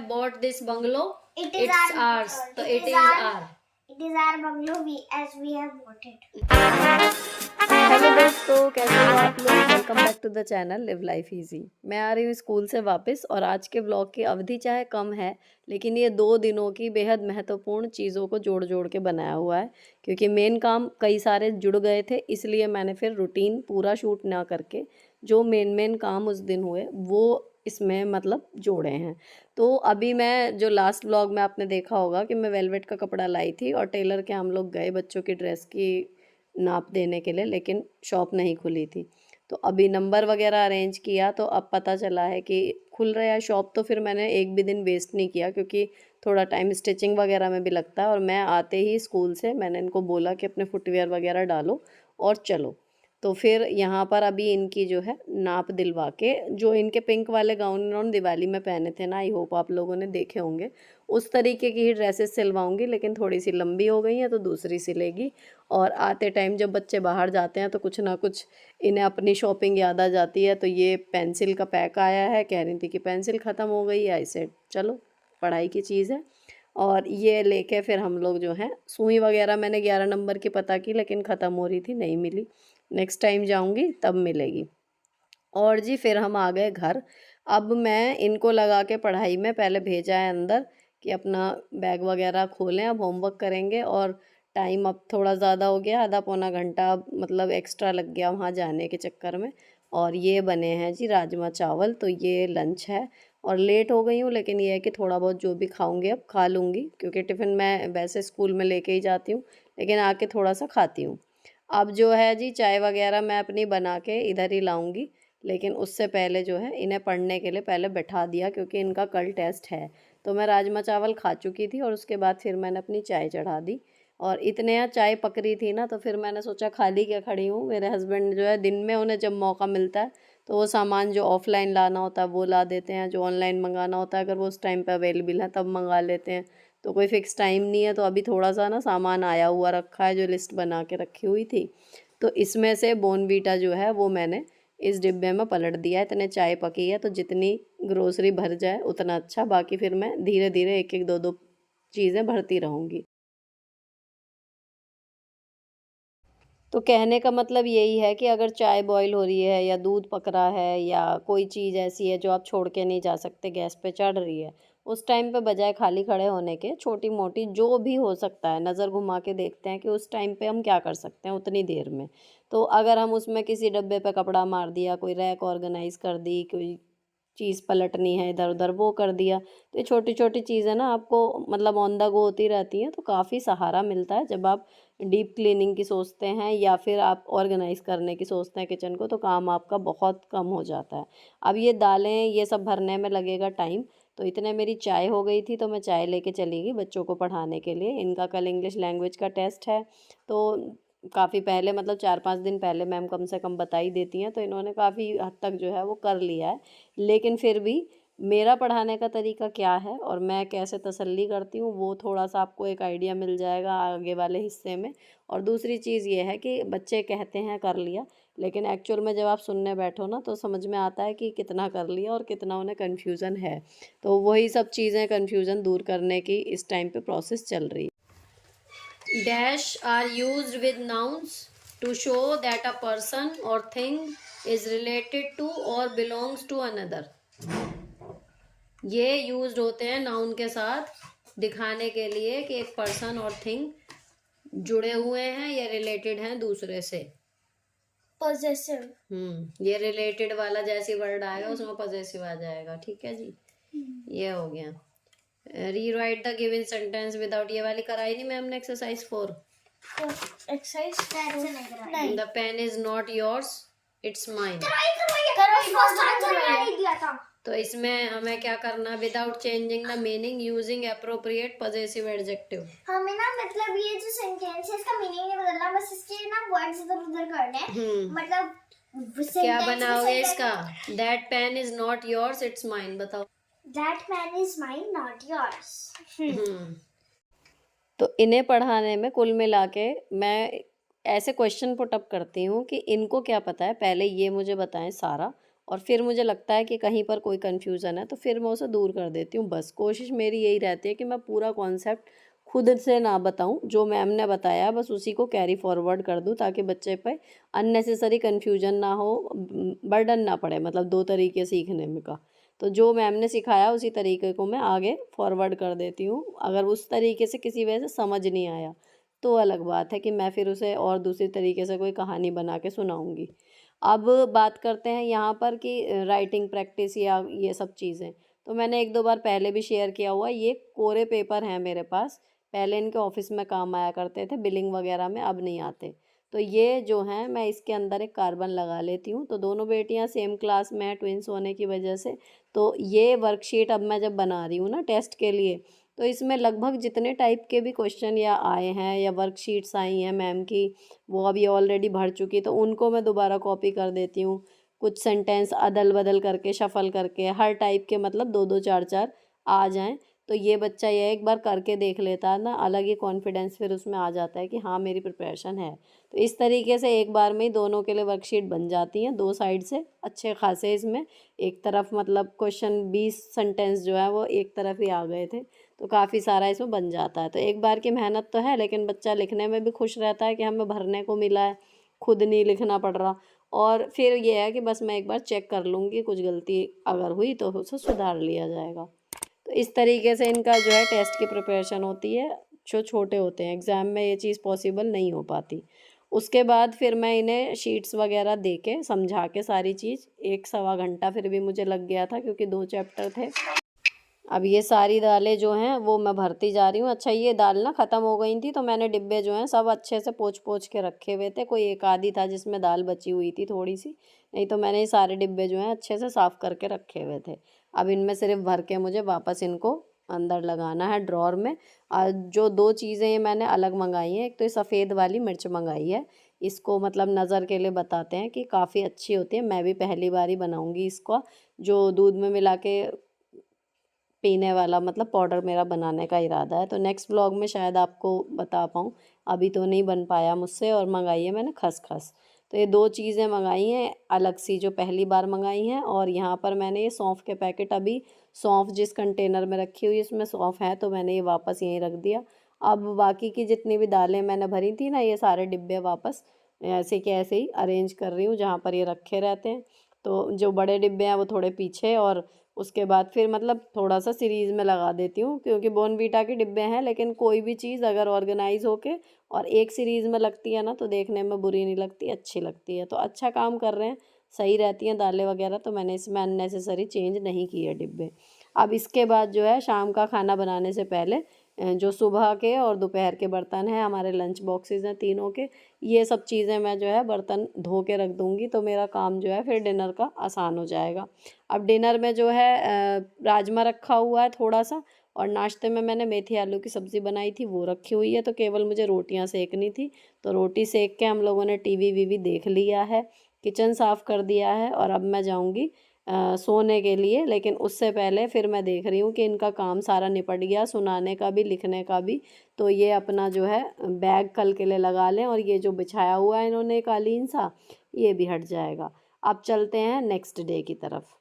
bought this bungalow. It is It's our ours. So it is our. It is our bungalow as we have bought it. Hello दोस्तों, कैसे हो आप लोग। Welcome back to the channel Live Life Easy. मैं आ रही हूँ school से वापस और आज के व्लॉग की अवधि चाहे कम है, लेकिन ये 2 दिनों की बेहद महत्वपूर्ण चीज़ों को जोड़ जोड़ के बनाया हुआ है, क्योंकि मेन काम कई सारे जुड़ गए थे। इसलिए मैंने फिर रूटीन पूरा शूट ना करके जो मेन काम उस दिन हुए वो इसमें मतलब जोड़े हैं। तो अभी मैं जो लास्ट व्लॉग में आपने देखा होगा कि मैं वेलवेट का कपड़ा लाई थी और टेलर के हम लोग गए बच्चों की ड्रेस की नाप देने के लिए, लेकिन शॉप नहीं खुली थी। तो अभी नंबर वगैरह अरेंज किया तो अब पता चला है कि खुल रहा है शॉप। तो फिर मैंने एक भी दिन वेस्ट नहीं किया, क्योंकि थोड़ा टाइम स्टिचिंग वगैरह में भी लगता है। और मैं आते ही स्कूल से मैंने इनको बोला कि अपने फुटवेयर वगैरह डालो और चलो। तो फिर यहाँ पर अभी इनकी जो है नाप दिलवा के, जो इनके पिंक वाले गाउन इन्होंने दिवाली में पहने थे ना, आई होप आप लोगों ने देखे होंगे, उस तरीके की ही ड्रेसेस सिलवाऊंगी, लेकिन थोड़ी सी लंबी हो गई हैं तो दूसरी सिलेगी। और आते टाइम जब बच्चे बाहर जाते हैं तो कुछ ना कुछ इन्हें अपनी शॉपिंग याद आ जाती है। तो ये पेंसिल का पैक आया है, कह रही थी कि पेंसिल ख़त्म हो गई है। आई सेड चलो, पढ़ाई की चीज़ है। और ये लेके फिर हम लोग जो हैं, सुई वगैरह मैंने 11 नंबर की पता की, लेकिन ख़त्म हो रही थी, नहीं मिली। नेक्स्ट टाइम जाऊंगी तब मिलेगी। और जी फिर हम आ गए घर। अब मैं इनको लगा के पढ़ाई में पहले भेजा है अंदर कि अपना बैग वगैरह खोलें, अब होमवर्क करेंगे। और टाइम अब थोड़ा ज़्यादा हो गया, आधा पौना घंटा मतलब एक्स्ट्रा लग गया वहाँ जाने के चक्कर में। और ये बने हैं जी राजमा चावल, तो ये लंच है। और लेट हो गई हूँ, लेकिन ये है कि थोड़ा बहुत जो भी खाऊंगी अब खा लूँगी, क्योंकि टिफ़िन मैं वैसे स्कूल में लेके ही जाती हूँ, लेकिन आके थोड़ा सा खाती हूँ। अब जो है जी चाय वगैरह मैं अपनी बना के इधर ही लाऊंगी, लेकिन उससे पहले जो है इन्हें पढ़ने के लिए पहले बैठा दिया, क्योंकि इनका कल टेस्ट है। तो मैं राजमा चावल खा चुकी थी और उसके बाद फिर मैंने अपनी चाय चढ़ा दी। और इतने यहाँ चाय पक रही थी ना, तो फिर मैंने सोचा खाली क्या खड़ी हूँ। मेरे हस्बैंड जो है दिन में उन्हें जब मौका मिलता है तो वो सामान जो ऑफ़लाइन लाना होता है वो ला देते हैं, जो ऑनलाइन मंगाना होता है अगर वो उस टाइम पे अवेलेबल है तब मंगा लेते हैं। तो कोई फ़िक्स टाइम नहीं है। तो अभी थोड़ा सा ना सामान आया हुआ रखा है जो लिस्ट बना के रखी हुई थी। तो इसमें से बॉर्नवीटा जो है वो मैंने इस डिब्बे में पलट दिया है। इतने चाय पकी है तो जितनी ग्रोसरी भर जाए उतना अच्छा, बाकी फिर मैं धीरे धीरे एक एक दो दो चीज़ें भरती रहूँगी। तो कहने का मतलब यही है कि अगर चाय बॉईल हो रही है या दूध पक रहा है या कोई चीज़ ऐसी है जो आप छोड़ के नहीं जा सकते, गैस पे चढ़ रही है, उस टाइम पे बजाय खाली खड़े होने के छोटी मोटी जो भी हो सकता है नज़र घुमा के देखते हैं कि उस टाइम पे हम क्या कर सकते हैं उतनी देर में। तो अगर हम उसमें किसी डब्बे पे कपड़ा मार दिया, कोई रैक ऑर्गेनाइज कर दी, कोई चीज़ पलटनी है इधर उधर वो कर दिया, तो ये छोटी छोटी चीज़ें ना आपको मतलब ऑन द गो होती रहती हैं। तो काफ़ी सहारा मिलता है जब आप डीप क्लीनिंग की सोचते हैं या फिर आप ऑर्गेनाइज करने की सोचते हैं किचन को, तो काम आपका बहुत कम हो जाता है। अब ये दालें ये सब भरने में लगेगा टाइम। तो इतने मेरी चाय हो गई थी, तो मैं चाय लेके चली गई बच्चों को पढ़ाने के लिए। इनका कल इंग्लिश लैंग्वेज का टेस्ट है, तो काफ़ी पहले मतलब 4-5 दिन पहले मैम कम से कम बता ही देती हैं, तो इन्होंने काफ़ी हद तक जो है वो कर लिया है। लेकिन फिर भी मेरा पढ़ाने का तरीका क्या है और मैं कैसे तसल्ली करती हूँ वो थोड़ा सा आपको एक आइडिया मिल जाएगा आगे वाले हिस्से में। और दूसरी चीज़ ये है कि बच्चे कहते हैं कर लिया, लेकिन एक्चुअल में जब आप सुनने बैठो ना तो समझ में आता है कि कितना कर लिया और कितना उन्हें कन्फ्यूज़न है। तो वही सब चीज़ें कन्फ्यूज़न दूर करने की इस टाइम पे प्रोसेस चल रही है। Dash are used with nouns to show that a person or thing is related to or belongs to another. ये यूज्ड होते हैं नाउन के साथ दिखाने के लिए कि एक पर्सन और थिंग जुड़े हुए हैं या रिलेटेड हैं दूसरे से। Possessive. ये रिलेटेड वाला जैसे वर्ड आएगा उसमें पॉजेसिव आ जाएगा। ठीक है जी, ये हो गया। Rewrite the given sentence without, ये वाली कराई नहीं मैम ने एक्सरसाइज 4। Exercise नहीं. The pen is not yours it's mine. तो इसमें हमें क्या करना, without changing the meaning using appropriate possessive adjective. हमें ना मतलब ये जो सेंटेंस है इसका मीनिंग नहीं बदलना, बस इसके ना वर्ड्स इधर उधर करने हैं। मतलब क्या बनाओगे इसका, that pen is not yours it's mine, बताओ। That pen is mine not yours. तो इन्हें पढ़ाने में कुल मिला के मैं ऐसे क्वेश्चन पुट अप करती हूँ कि इनको क्या पता है, पहले ये मुझे बताएं सारा और फिर मुझे लगता है कि कहीं पर कोई कन्फ्यूज़न है तो फिर मैं उसे दूर कर देती हूँ। बस कोशिश मेरी यही रहती है कि मैं पूरा कॉन्सेप्ट खुद से ना बताऊँ, जो मैम ने बताया है बस उसी को कैरी फॉरवर्ड कर दूँ, ताकि बच्चे पे अननेसेसरी कन्फ्यूजन ना हो, बर्डन ना पड़े, मतलब दो तरीके सीखने में का। तो जो मैम ने सिखाया उसी तरीके को मैं आगे फॉरवर्ड कर देती हूँ। अगर उस तरीके से किसी वजह से समझ नहीं आया तो अलग बात है कि मैं फिर उसे और दूसरी तरीके से कोई कहानी बना के सुनाऊँगी। अब बात करते हैं यहाँ पर कि राइटिंग प्रैक्टिस या ये सब चीज़ें। तो मैंने 1-2 बार पहले भी शेयर किया हुआ, ये कोरे पेपर हैं मेरे पास। पहले इनके ऑफ़िस में काम आया करते थे, बिलिंग वगैरह में, अब नहीं आते। तो ये जो हैं मैं इसके अंदर एक कार्बन लगा लेती हूँ। तो दोनों बेटियाँ सेम क्लास में हैं ट्विन्स होने की वजह से। तो ये वर्कशीट अब मैं जब बना रही हूँ ना टेस्ट के लिए, तो इसमें लगभग जितने टाइप के भी क्वेश्चन या आए हैं या वर्कशीट्स आई हैं मैम की, वो अभी ऑलरेडी भर चुकी, तो उनको मैं दोबारा कॉपी कर देती हूँ। कुछ सेंटेंस अदल बदल करके, शफल करके, हर टाइप के मतलब 2-2 4-4 आ जाएं। तो ये बच्चा ये एक बार करके देख लेता है ना, अलग ही कॉन्फिडेंस फिर उसमें आ जाता है कि हाँ मेरी प्रिपरेशन है। तो इस तरीके से एक बार में ही दोनों के लिए वर्कशीट बन जाती हैं, दो साइड से अच्छे खासे। इसमें एक तरफ मतलब क्वेश्चन 20 सेंटेंस जो है वो एक तरफ ही आ गए थे, तो काफ़ी सारा इसमें बन जाता है। तो एक बार की मेहनत तो है, लेकिन बच्चा लिखने में भी खुश रहता है कि हमें भरने को मिला है, खुद नहीं लिखना पड़ रहा। और फिर ये है कि बस मैं एक बार चेक कर लूँगी, कुछ गलती अगर हुई तो उसे सुधार लिया जाएगा। तो इस तरीके से इनका जो है टेस्ट की प्रिपरेशन होती है। जो छोटे होते हैं एग्ज़ाम में ये चीज़ पॉसिबल नहीं हो पाती। उसके बाद फिर मैं इन्हें शीट्स वगैरह दे के समझा के सारी चीज़, 1-1.25 घंटा फिर भी मुझे लग गया था क्योंकि 2 चैप्टर थे। अब ये सारी दालें जो हैं वो मैं भरती जा रही हूँ। अच्छा, ये दाल ना ख़त्म हो गई थी तो मैंने डिब्बे जो हैं सब अच्छे से पोंछ-पोंछ के रखे हुए थे। कोई एक आधी था जिसमें दाल बची हुई थी थोड़ी-सी, नहीं तो मैंने ये सारे डिब्बे जो हैं अच्छे से साफ़ करके रखे हुए थे। अब इनमें सिर्फ़ भर के मुझे वापस इनको अंदर लगाना है ड्रॉअर में। जो 2 चीज़ें ये मैंने अलग मँगाई हैं, एक तो ये सफ़ेद वाली मिर्च मँगाई है। इसको मतलब नज़र के लिए बताते हैं कि काफ़ी अच्छी होती है। मैं भी पहली बार ही बनाऊँगी इसको, जो दूध में मिला के पीने वाला मतलब पाउडर मेरा बनाने का इरादा है। तो नेक्स्ट व्लॉग में शायद आपको बता पाऊँ, अभी तो नहीं बन पाया मुझसे। और मंगाई है मैंने खसखस। तो ये 2 चीज़ें मंगाई हैं अलग सी, जो पहली बार मंगाई हैं। और यहाँ पर मैंने ये सौंफ के पैकेट, अभी सौंफ जिस कंटेनर में रखी हुई है इसमें सौंफ है, तो मैंने ये वापस यहीं रख दिया। अब बाकी की जितनी भी दालें मैंने भरी थी ना, ये सारे डिब्बे वापस ऐसे के ऐसे ही अरेंज कर रही हूँ जहाँ पर ये रखे रहते हैं। तो जो बड़े डिब्बे हैं वो थोड़े पीछे, और उसके बाद फिर मतलब थोड़ा-सा सीरीज़ में लगा देती हूँ, क्योंकि बॉर्नवीटा के डिब्बे हैं, लेकिन कोई भी चीज़ अगर ऑर्गेनाइज़ होके और एक सीरीज़ में लगती है ना, तो देखने में बुरी नहीं लगती, अच्छी लगती है। तो अच्छा काम कर रहे हैं, सही रहती हैं दालें वगैरह, तो मैंने इसमें अननेसेसरी चेंज नहीं किए डिब्बे। अब इसके बाद जो है शाम का खाना बनाने से पहले जो सुबह के और दोपहर के बर्तन हैं, हमारे लंच बॉक्सेस हैं तीनों के, ये सब चीज़ें मैं जो है बर्तन धो के रख दूँगी, तो मेरा काम जो है फिर डिनर का आसान हो जाएगा। अब डिनर में जो है राजमा रखा हुआ है थोड़ा-सा, और नाश्ते में मैंने मेथी आलू की सब्ज़ी बनाई थी वो रखी हुई है, तो केवल मुझे रोटियां सेकनी थी। तो रोटी सेक के हम लोगों ने टीवी वीवी देख लिया है, किचन साफ़ कर दिया है, और अब मैं जाऊंगी सोने के लिए। लेकिन उससे पहले फिर मैं देख रही हूँ कि इनका काम सारा निपट गया, सुनाने का भी, लिखने का भी। तो ये अपना जो है बैग कल के लिए लगा लें, और ये जो बिछाया हुआ है इन्होंने कालीन सा, ये भी हट जाएगा। अब चलते हैं नेक्स्ट डे की तरफ।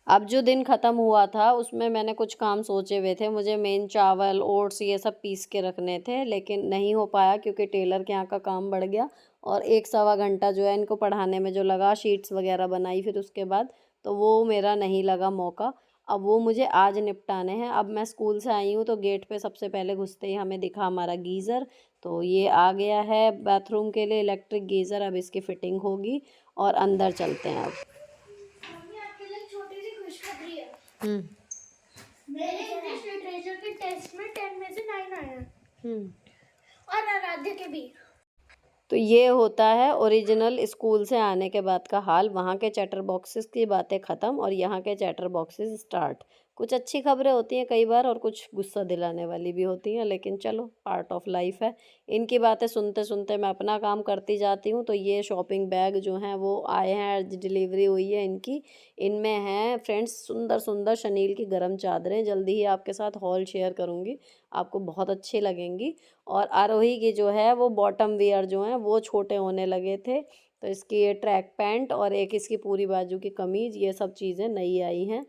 अब जो दिन ख़त्म हुआ था उसमें मैंने कुछ काम सोचे हुए थे। मुझे मेन चावल, ओट्स ये सब पीस के रखने थे, लेकिन नहीं हो पाया क्योंकि टेलर के यहाँ का काम बढ़ गया, और 1-1.25 घंटा जो है इनको पढ़ाने में जो लगा, शीट्स वगैरह बनाई फिर उसके बाद, तो वो मेरा नहीं लगा मौका। अब वो मुझे आज निपटाने हैं। अब मैं स्कूल से आई हूँ तो गेट पे सबसे पहले घुसते ही हमें दिखा हमारा गीज़र। तो ये आ गया है बाथरूम के लिए इलेक्ट्रिक गीज़र, अब इसकी फ़िटिंग होगी और अंदर चलते हैं अब। मम्मी, आपके लिए छोटी सी खुशखबरी है। हम्म। मेरे इंग्लिश लिटरेचर के टेस्ट में 10 में से 9 आए हैं, हम्म। और आराध्य के भी। तो ये होता है ओरिजिनल स्कूल से आने के बाद का हाल। वहाँ के चैटर बॉक्सेस की बातें ख़त्म और यहाँ के चैटर बॉक्सेस स्टार्ट। कुछ अच्छी खबरें होती हैं कई बार, और कुछ गुस्सा दिलाने वाली भी होती हैं, लेकिन चलो पार्ट ऑफ लाइफ है। इनकी बातें सुनते सुनते मैं अपना काम करती जाती हूँ। तो ये शॉपिंग बैग जो हैं वो आए हैं, आज डिलीवरी हुई है इनकी। इनमें हैं फ्रेंड्स सुंदर सुंदर शनील की गर्म चादरें। जल्दी ही आपके साथ हॉल शेयर करूँगी, आपको बहुत अच्छी लगेंगी। और आरोही की जो है वो बॉटम वियर जो हैं वो छोटे होने लगे थे, तो इसकी ये ट्रैक पैंट और एक इसकी पूरी बाजू की कमीज़, ये सब चीज़ें नई आई हैं।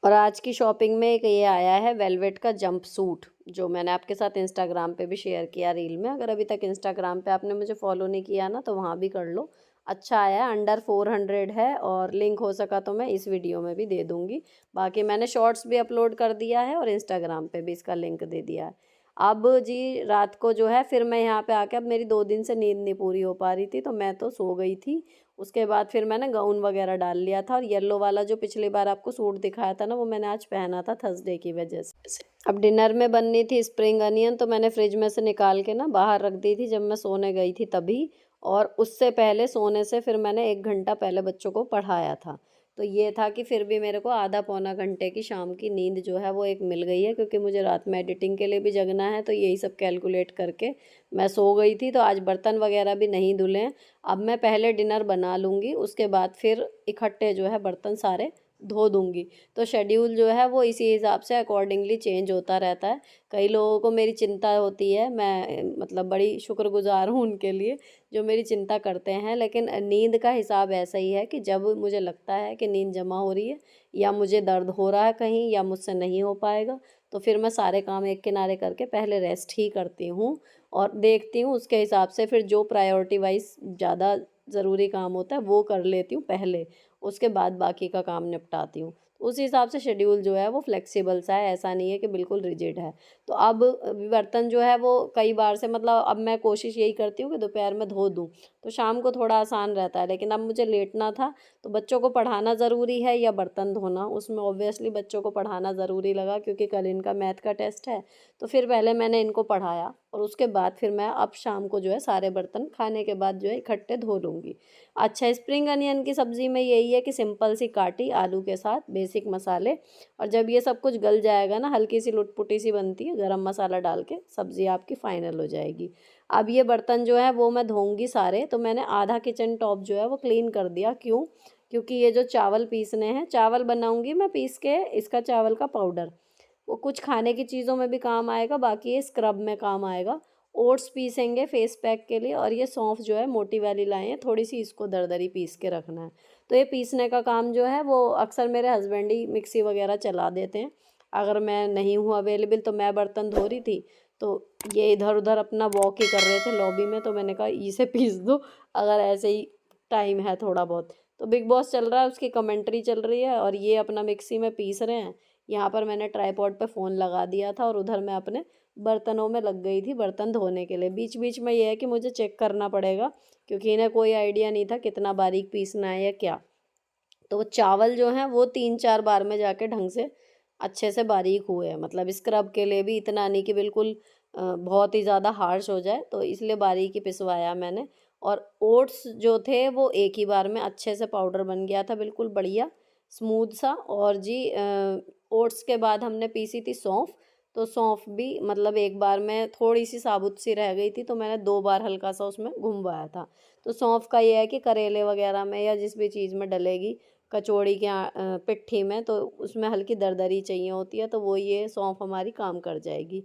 और आज की शॉपिंग में एक ये आया है वेलवेट का जंप सूट, जो मैंने आपके साथ इंस्टाग्राम पे भी शेयर किया रील में। अगर अभी तक इंस्टाग्राम पे आपने मुझे फॉलो नहीं किया ना, तो वहाँ भी कर लो। अच्छा आया है, अंडर 400 है, और लिंक हो सका तो मैं इस वीडियो में भी दे दूँगी। बाकी मैंने शॉर्ट्स भी अपलोड कर दिया है और इंस्टाग्राम पे भी इसका लिंक दे दिया है। अब जी रात को जो है फिर मैं यहाँ पे आके, अब मेरी 2 दिन से नींद नहीं पूरी हो पा रही थी, तो मैं तो सो गई थी। उसके बाद फिर मैंने गाउन वगैरह डाल लिया था, और येलो वाला जो पिछली बार आपको सूट दिखाया था ना, वो मैंने आज पहना था थर्सडे की वजह से। अब डिनर में बननी थी स्प्रिंग अनियन, तो मैंने फ्रिज में से निकाल के ना बाहर रख दी थी जब मैं सोने गई थी तभी। और उससे पहले सोने से फिर मैंने 1 घंटा पहले बच्चों को पढ़ाया था। तो ये था कि फिर भी मेरे को आधा पौना घंटे की शाम की नींद जो है वो एक मिल गई है, क्योंकि मुझे रात में एडिटिंग के लिए भी जगना है। तो यही सब कैलकुलेट करके मैं सो गई थी। तो आज बर्तन वगैरह भी नहीं धुले हैं। अब मैं पहले डिनर बना लूँगी, उसके बाद फिर इकट्ठे जो है बर्तन सारे धो दूँगी। तो शेड्यूल जो है वो इसी हिसाब से अकॉर्डिंगली चेंज होता रहता है। कई लोगों को मेरी चिंता होती है, मैं मतलब बड़ी शुक्रगुजार हूँ उनके लिए जो मेरी चिंता करते हैं। लेकिन नींद का हिसाब ऐसा ही है कि जब मुझे लगता है कि नींद जमा हो रही है, या मुझे दर्द हो रहा है कहीं, या मुझसे नहीं हो पाएगा, तो फिर मैं सारे काम एक किनारे करके पहले रेस्ट ही करती हूँ। और देखती हूँ उसके हिसाब से फिर जो प्रायोरिटी वाइज ज़्यादा ज़रूरी काम होता है वो कर लेती हूँ पहले, उसके बाद बाकी का काम निपटाती हूँ। उस हिसाब से शेड्यूल जो है वो फ्लेक्सिबल सा है, ऐसा नहीं है कि बिल्कुल रिजिड है। तो अब बर्तन जो है वो कई बार से, मतलब अब मैं कोशिश यही करती हूँ कि दोपहर में धो दूँ, तो शाम को थोड़ा आसान रहता है। लेकिन अब मुझे लेटना था, तो बच्चों को पढ़ाना ज़रूरी है या बर्तन धोना, उसमें ऑब्वियसली बच्चों को पढ़ाना ज़रूरी लगा, क्योंकि कल इनका मैथ का टेस्ट है। तो फिर पहले मैंने इनको पढ़ाया, और उसके बाद फिर मैं अब शाम को जो है सारे बर्तन खाने के बाद जो है इकट्ठे धो लूँगी। अच्छा, स्प्रिंग अनियन की सब्ज़ी में यही है कि सिंपल सी काटी आलू के साथ, बेसिक मसाले, और जब ये सब कुछ गल जाएगा ना, हल्की सी लुटपुटी सी बनती है, गरम मसाला डाल के सब्ज़ी आपकी फ़ाइनल हो जाएगी। अब ये बर्तन जो है वो मैं धोऊंगी सारे। तो मैंने आधा किचन टॉप जो है वो क्लीन कर दिया। क्यों? क्योंकि ये जो चावल पीसने हैं, चावल बनाऊंगी मैं पीस के, इसका चावल का पाउडर, वो कुछ खाने की चीज़ों में भी काम आएगा, बाकी ये स्क्रब में काम आएगा। ओट्स पीसेंगे फेस पैक के लिए, और ये सौंफ जो है मोटी वाली लाए हैं थोड़ी सी, इसको दरदरी पीस के रखना है। तो ये पीसने का काम जो है वो अक्सर मेरे हस्बैंड ही मिक्सी वगैरह चला देते हैं। अगर मैं नहीं हूँ अवेलेबल, तो मैं बर्तन धो रही थी, तो ये इधर उधर अपना वॉक ही कर रहे थे लॉबी में, तो मैंने कहा इसे पीस दो अगर ऐसे ही टाइम है थोड़ा बहुत। तो बिग बॉस चल रहा है, उसकी कमेंट्री चल रही है, और ये अपना मिक्सी में पीस रहे हैं। यहाँ पर मैंने ट्राईपॉड पे फ़ोन लगा दिया था, और उधर मैं अपने बर्तनों में लग गई थी बर्तन धोने के लिए। बीच बीच में ये है कि मुझे चेक करना पड़ेगा, क्योंकि इन्हें कोई आइडिया नहीं था कितना बारीक पीसना है या क्या। तो वो चावल जो हैं वो 3-4 बार में जाके ढंग से अच्छे से बारीक हुए हैं। मतलब स्क्रब के लिए भी इतना नहीं कि बिल्कुल बहुत ही ज़्यादा हार्श हो जाए, तो इसलिए बारीक ही पिसवाया मैंने। और ओट्स जो थे वो एक ही बार में अच्छे से पाउडर बन गया था, बिल्कुल बढ़िया स्मूथ सा। और जी ओट्स के बाद हमने पीसी थी सौंफ, तो सौंफ भी मतलब एक बार में थोड़ी सी साबुत सी रह गई थी, तो मैंने 2 बार हल्का सा उसमें घुमवाया था। तो सौंफ का ये है कि करेले वगैरह में या जिस भी चीज़ में डलेगी, कचौड़ी के पिट्ठी में, तो उसमें हल्की दरदरी चाहिए होती है, तो वो ये सौंफ हमारी काम कर जाएगी।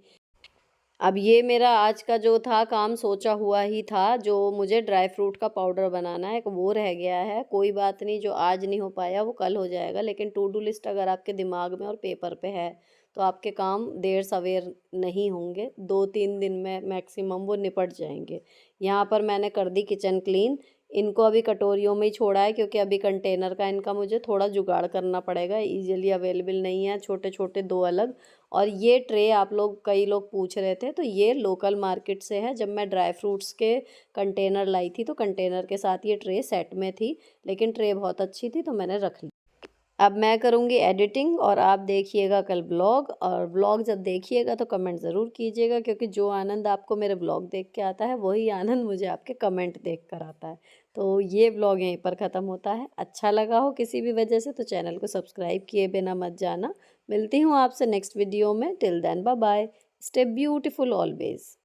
अब ये मेरा आज का जो था काम सोचा हुआ ही था, जो मुझे ड्राई फ्रूट का पाउडर बनाना है, वो रह गया है। कोई बात नहीं, जो आज नहीं हो पाया वो कल हो जाएगा। लेकिन टू डू लिस्ट अगर आपके दिमाग में और पेपर पे है, तो आपके काम देर सवेर नहीं होंगे, 2-3 दिन में मैक्सिमम वो निपट जाएंगे। यहाँ पर मैंने कर दी किचन क्लीन। इनको अभी कटोरियों में ही छोड़ा है, क्योंकि अभी कंटेनर का इनका मुझे थोड़ा जुगाड़ करना पड़ेगा, ईजिली अवेलेबल नहीं है छोटे छोटे 2 अलग। और ये ट्रे आप लोग, कई लोग पूछ रहे थे, तो ये लोकल मार्केट से है। जब मैं ड्राई फ्रूट्स के कंटेनर लाई थी, तो कंटेनर के साथ ये ट्रे सेट में थी, लेकिन ट्रे बहुत अच्छी थी तो मैंने रख ली। अब मैं करूँगी एडिटिंग, और आप देखिएगा कल ब्लॉग। और ब्लॉग जब देखिएगा तो कमेंट ज़रूर कीजिएगा, क्योंकि जो आनंद आपको मेरे ब्लॉग देख के आता है, वही आनंद मुझे आपके कमेंट देख कर आता है। तो ये ब्लॉग यहीं पर ख़त्म होता है। अच्छा लगा हो किसी भी वजह से, तो चैनल को सब्सक्राइब किए बिना मत जाना। मिलती हूँ आपसे नेक्स्ट वीडियो में। Till then bye bye, stay beautiful always.